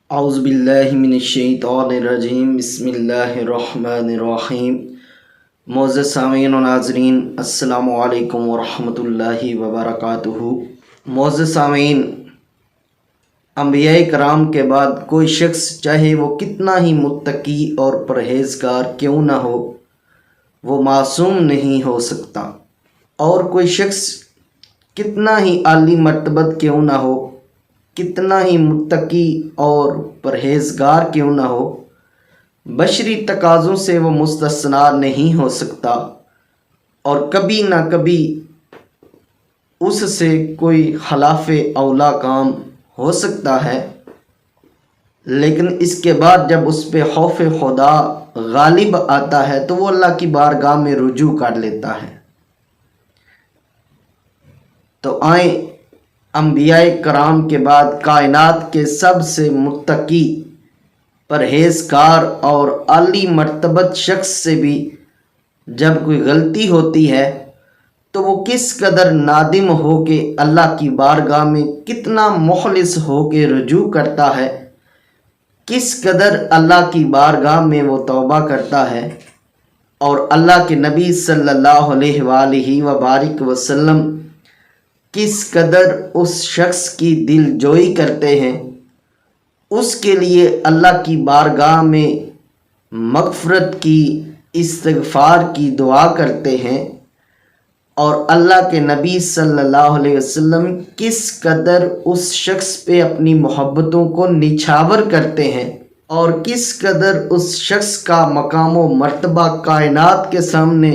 اعوذ باللہ من الشیطان الرجیم، بسم اللہ الرحمن الرحیم۔ معزز سامعین و ناظرین، السلام علیکم ورحمۃ اللہ وبرکاتہ۔ معزز سامعین، انبیاء کرام کے بعد کوئی شخص چاہے وہ کتنا ہی متقی اور پرہیزگار کیوں نہ ہو، وہ معصوم نہیں ہو سکتا، اور کوئی شخص کتنا ہی عالی مرتبت کیوں نہ ہو، کتنا ہی متقی اور پرہیزگار کیوں نہ ہو، بشری تقاضوں سے وہ مستثنیٰ نہیں ہو سکتا، اور کبھی نہ کبھی اس سے کوئی خلاف اولا کام ہو سکتا ہے، لیکن اس کے بعد جب اس پہ خوف خدا غالب آتا ہے تو وہ اللہ کی بارگاہ میں رجوع کر لیتا ہے۔ تو آئیں انبیاء کرام کے بعد کائنات کے سب سے متقی، پرہیزگار اور عالی مرتبت شخص سے بھی جب کوئی غلطی ہوتی ہے تو وہ کس قدر نادم ہو کے اللہ کی بارگاہ میں کتنا مخلص ہو کے رجوع کرتا ہے، کس قدر اللہ کی بارگاہ میں وہ توبہ کرتا ہے، اور اللہ کے نبی صلی اللہ علیہ وآلہ وبارک وسلم کس قدر اس شخص کی دل جوئی کرتے ہیں، اس کے لیے اللہ کی بارگاہ میں مغفرت کی، استغفار کی دعا کرتے ہیں، اور اللہ کے نبی صلی اللہ علیہ وسلم کس قدر اس شخص پہ اپنی محبتوں کو نچھاور کرتے ہیں، اور کس قدر اس شخص کا مقام و مرتبہ کائنات کے سامنے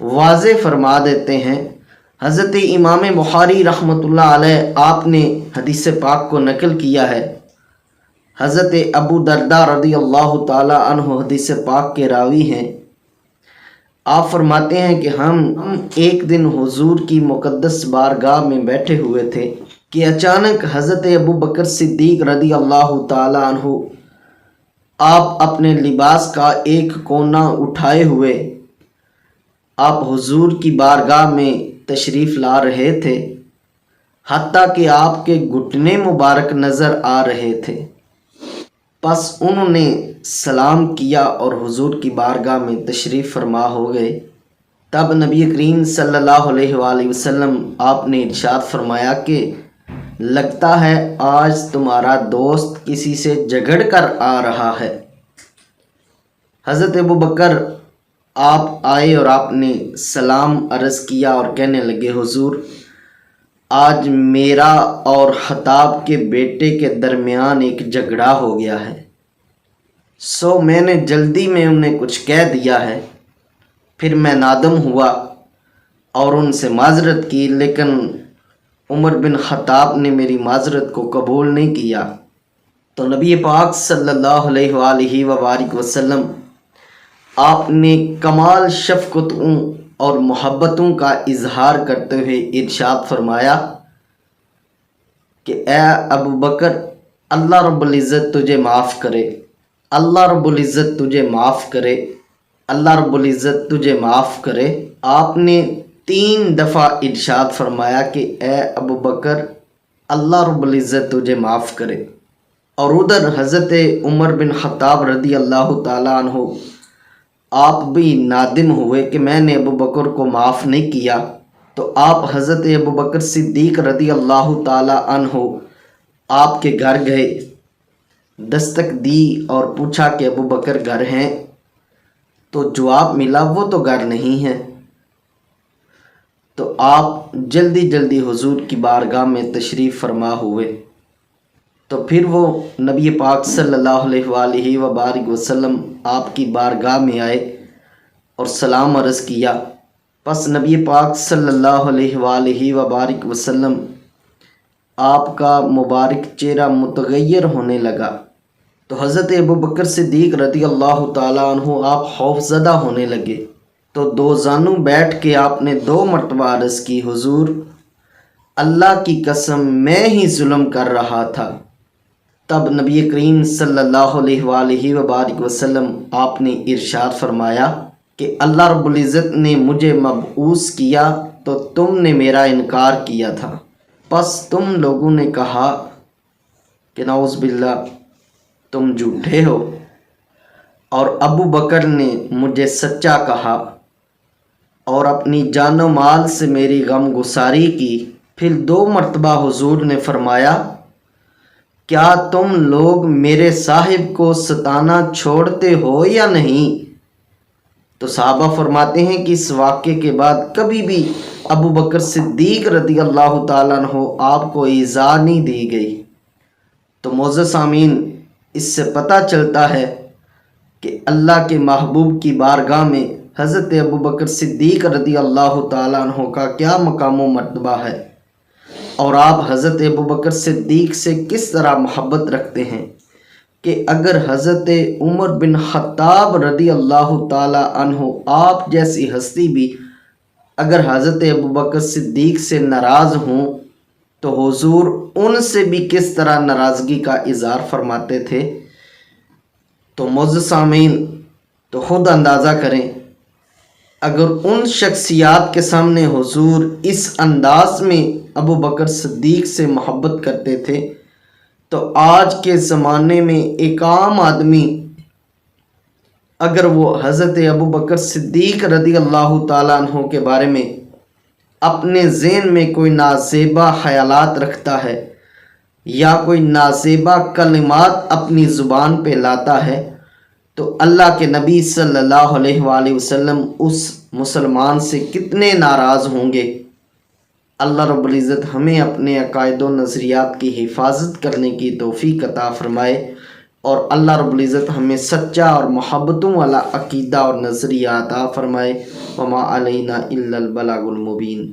واضح فرما دیتے ہیں۔ حضرت امام بخاری رحمۃ اللہ علیہ آپ نے حدیث پاک کو نقل کیا ہے۔ حضرت ابو درداء رضی اللہ تعالی عنہ حدیث پاک کے راوی ہیں۔ آپ فرماتے ہیں کہ ہم ایک دن حضور کی مقدس بارگاہ میں بیٹھے ہوئے تھے کہ اچانک حضرت ابو بکر صدیق رضی اللہ تعالی عنہ آپ اپنے لباس کا ایک کونا اٹھائے ہوئے آپ حضور کی بارگاہ میں تشریف لا رہے تھے، حتیٰ کہ آپ کے گھٹنے مبارک نظر آ رہے تھے۔ پس انہوں نے سلام کیا اور حضور کی بارگاہ میں تشریف فرما ہو گئے۔ تب نبی کریم صلی اللہ علیہ وآلہ وسلم آپ نے ارشاد فرمایا کہ لگتا ہے آج تمہارا دوست کسی سے جھگڑ کر آ رہا ہے۔ حضرت ابو بکر آپ آئے اور آپ نے سلام عرض کیا اور کہنے لگے، حضور آج میرا اور خطاب کے بیٹے کے درمیان ایک جھگڑا ہو گیا ہے، سو میں نے جلدی میں انہیں کچھ کہہ دیا ہے، پھر میں نادم ہوا اور ان سے معذرت کی، لیکن عمر بن خطاب نے میری معذرت کو قبول نہیں کیا۔ تو نبی پاک صلی اللہ علیہ وآلہ وبارک وسلم آپ نے کمال شفقتوں اور محبتوں کا اظہار کرتے ہوئے ارشاد فرمایا کہ اے ابو بکر، اللہ رب العزت تجھے معاف کرے، اللہ رب العزت تجھے معاف کرے، اللہ رب العزت تجھے معاف کرے۔ آپ نے 3 دفعہ ارشاد فرمایا کہ اے ابو بکر، اللہ رب العزت تجھے معاف کرے، اور ادھر حضرت عمر بن خطاب رضی اللہ تعالیٰ عنہ آپ بھی نادم ہوئے کہ میں نے ابو بکر کو معاف نہیں کیا۔ تو آپ حضرت ابو بکر صدیق رضی اللہ تعالی عنہ آپ کے گھر گئے، دستک دی اور پوچھا کہ ابو بکر گھر ہیں؟ تو جواب ملا وہ تو گھر نہیں ہے۔ تو آپ جلدی جلدی حضور کی بارگاہ میں تشریف فرما ہوئے۔ تو پھر وہ نبی پاک صلی اللہ علیہ وآلہ وبارک وسلم آپ کی بارگاہ میں آئے اور سلام عرض کیا۔ پس نبی پاک صلی اللہ علیہ وآلہ وبارک وسلم آپ کا مبارک چہرہ متغیر ہونے لگا۔ تو حضرت ابو بکر صدیق رضی اللہ تعالیٰ عنہ آپ خوف زدہ ہونے لگے۔ تو 2 زانوں بیٹھ کے آپ نے 2 مرتبہ عرض کی، حضور اللہ کی قسم میں ہی ظلم کر رہا تھا۔ تب نبی کریم صلی اللہ علیہ وآلہ وبارک وسلم آپ نے ارشاد فرمایا کہ اللہ رب العزت نے مجھے مبعوث کیا تو تم نے میرا انکار کیا تھا، پس تم لوگوں نے کہا کہ نعوذ باللہ تم جھوٹے ہو، اور ابو بکر نے مجھے سچا کہا اور اپنی جان و مال سے میری غم گساری کی۔ پھر 2 مرتبہ حضور نے فرمایا، کیا تم لوگ میرے صاحب کو ستانا چھوڑتے ہو یا نہیں؟ تو صحابہ فرماتے ہیں کہ اس واقعے کے بعد کبھی بھی ابو بکر صدیق رضی اللہ تعالیٰ عنہ آپ کو ایذا نہیں دی گئی۔ تو معزز سامعین، اس سے پتہ چلتا ہے کہ اللہ کے محبوب کی بارگاہ میں حضرت ابو بکر صدیق رضی اللہ تعالیٰ عنہ کا کیا مقام و مرتبہ ہے، اور آپ حضرت ابو بکر صدیق سے کس طرح محبت رکھتے ہیں کہ اگر حضرت عمر بن خطاب رضی اللہ تعالیٰ عنہ آپ جیسی ہستی بھی اگر حضرت ابو بکر صدیق سے ناراض ہوں تو حضور ان سے بھی کس طرح ناراضگی کا اظہار فرماتے تھے۔ تو معزز سامعین، تو خود اندازہ کریں، اگر ان شخصیات کے سامنے حضور اس انداز میں ابو بکر صدیق سے محبت کرتے تھے تو آج کے زمانے میں ایک عام آدمی اگر وہ حضرت ابو بکر صدیق رضی اللہ تعالیٰ عنہ کے بارے میں اپنے ذہن میں کوئی نازیبا خیالات رکھتا ہے یا کوئی نازیبا کلمات اپنی زبان پہ لاتا ہے تو اللہ کے نبی صلی اللہ علیہ وآلہ وسلم اس مسلمان سے کتنے ناراض ہوں گے۔ اللہ رب العزت ہمیں اپنے عقائد و نظریات کی حفاظت کرنے کی توفیق عطا فرمائے، اور اللہ رب العزت ہمیں سچا اور محبتوں والا عقیدہ اور نظریہ عطا فرمائے۔ وما علینا الا البلاغ المبین۔